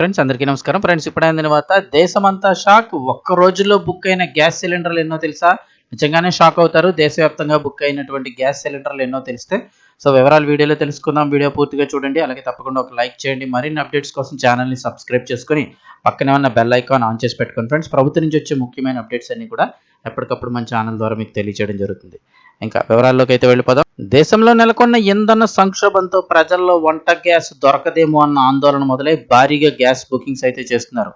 Friends, అందరికీ నమస్కారం. Friends, ఇప్పుడైన తర్వాత దేశమంతా షాక్. ఒక్క రోజులో బుక్ అయిన గ్యాస్ సిలిండర్లు ఎన్నో తెలుసా? నిజంగానే షాక్ అవుతారు. దేశవ్యాప్తంగా బుక్ అయినటువంటి గ్యాస్ సిలిండర్లు ఎన్నో తెలిస్తే. సో వివరాలు వీడియోలో తెలుసుకుందాం. వీడియో పూర్తిగా చూడండి. అలాగే తప్పకుండా ఒక లైక్ చేయండి. మరిన్ని అప్డేట్స్ కోసం ఛానల్ని సబ్స్క్రైబ్ చేసుకొని పక్కనే ఉన్న బెల్ ఐకాన్ ఆన్ చేసి పెట్టుకోండి. ఫ్రెండ్స్, ప్రభుత్వం నుంచి వచ్చే ముఖ్యమైన అప్డేట్స్ అన్ని కూడా ఎప్పటికప్పుడు మన ఛానల్ ద్వారా మీకు తెలియజేయడం జరుగుతుంది. ఇంకా వివరాల్లోకి అయితే వెళ్ళిపోదాం. దేశంలో నెలకొన్న ఇంధన సంక్షోభంతో ప్రజల్లో వంట గ్యాస్ దొరకదేమో అన్న ఆందోళన మొదలై భారీగా గ్యాస్ బుకింగ్స్ అయితే చేస్తున్నారు.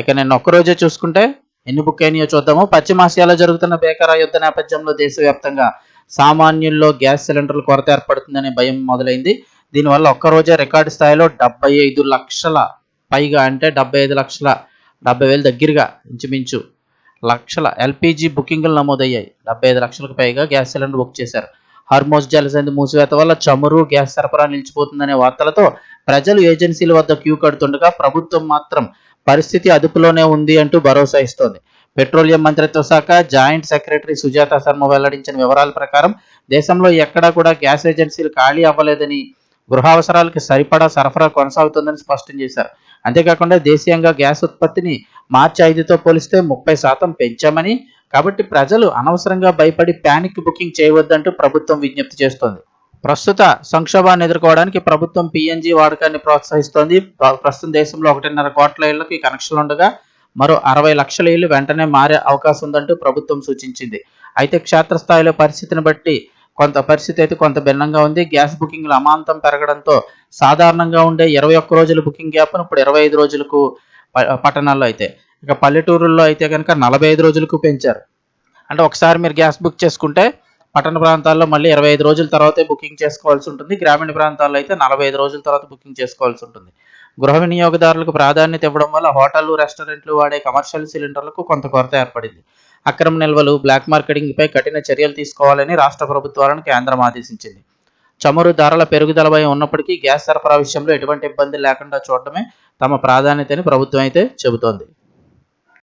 ఇక నేను ఒక్కరోజే చూసుకుంటే ఎన్ని బుక్ అయినాయో చూద్దాము. పశ్చిమాసియాలో జరుగుతున్న బేకరా యుద్ధ నేపథ్యంలో దేశవ్యాప్తంగా సామాన్యుల్లో గ్యాస్ సిలిండర్ల కొరత ఏర్పడుతుందనే భయం మొదలైంది. దీనివల్ల ఒక్కరోజే రికార్డు స్థాయిలో 75 లక్షల పైగా, అంటే 70,000 దగ్గరగా ఇంచుమించు లక్షల ఎల్పీజీ బుకింగ్లు నమోదయ్యాయి. 75 లక్షలకు పైగా గ్యాస్ సిలిండర్ బుక్ చేశారు. హార్మోజ్ జలసంధి మూసివేత వల్ల చమురు, గ్యాస్ సరఫరా నిలిచిపోతుందనే వార్తలతో ప్రజలు ఏజెన్సీల వద్ద క్యూ కడుతుండగా ప్రభుత్వం మాత్రం పరిస్థితి అదుపులోనే ఉంది అంటూ భరోసా ఇస్తోంది. పెట్రోలియం మంత్రిత్వ శాఖ జాయింట్ సెక్రటరీ సుజాత శర్మ వెల్లడించిన వివరాల ప్రకారం దేశంలో ఎక్కడా కూడా గ్యాస్ ఏజెన్సీలు ఖాళీ అవ్వలేదని, గృహ అవసరాలకు సరిపడా సరఫరా కొనసాగుతుందని స్పష్టం చేశారు. అంతేకాకుండా దేశీయంగా గ్యాస్ ఉత్పత్తిని మార్చి 5తో పోలిస్తే 30% పెంచామని, కాబట్టి ప్రజలు అనవసరంగా భయపడి ప్యానిక్ బుకింగ్ చేయవద్దంటూ ప్రభుత్వం విజ్ఞప్తి చేస్తోంది. ప్రస్తుత సంక్షోభాన్ని ఎదుర్కోవడానికి ప్రభుత్వం పీఎన్జీ వాడకాన్ని ప్రోత్సహిస్తోంది. ప్రస్తుతం దేశంలో 1.5 కోట్ల ఇళ్లకు ఈ కనెక్షన్లు ఉండగా మరో 60 లక్షల ఇళ్లు వెంటనే మారే అవకాశం ఉందంటూ ప్రభుత్వం సూచించింది. అయితే క్షేత్రస్థాయిలో పరిస్థితి అయితే కొంత భిన్నంగా ఉంది. గ్యాస్ బుకింగ్లు అమాంతం పెరగడంతో సాధారణంగా ఉండే 21 రోజుల బుకింగ్ గ్యాప్ను ఇప్పుడు 25 రోజులకు పట్టణాల్లో అయితే, ఇక పల్లెటూరుల్లో అయితే కనుక 45 రోజులకు పెంచారు. అంటే ఒకసారి మీరు గ్యాస్ బుక్ చేసుకుంటే పట్టణ ప్రాంతాల్లో మళ్ళీ 25 రోజుల తర్వాతే బుకింగ్ చేసుకోవాల్సి ఉంటుంది. గ్రామీణ ప్రాంతాల్లో అయితే 45 రోజుల తర్వాత బుకింగ్ చేసుకోవాల్సి ఉంటుంది. గృహ వినియోగదారులకు ప్రాధాన్యత ఇవ్వడం వల్ల హోటళ్లు, రెస్టారెంట్లు వాడే కమర్షియల్ సిలిండర్లకు కొంత కొరత ఏర్పడింది. అక్రమ నిల్వలు, బ్లాక్ మార్కెటింగ్పై కఠిన చర్యలు తీసుకోవాలని రాష్ట్ర ప్రభుత్వాలను కేంద్రం ఆదేశించింది. చమురు ధరల పెరుగుదలపై ఉన్నప్పటికీ గ్యాస్ సరఫరా విషయంలో ఎటువంటి ఇబ్బంది లేకుండా చూడటమే తమ ప్రాధాన్యత అని ప్రభుత్వం అయితే చెబుతోంది.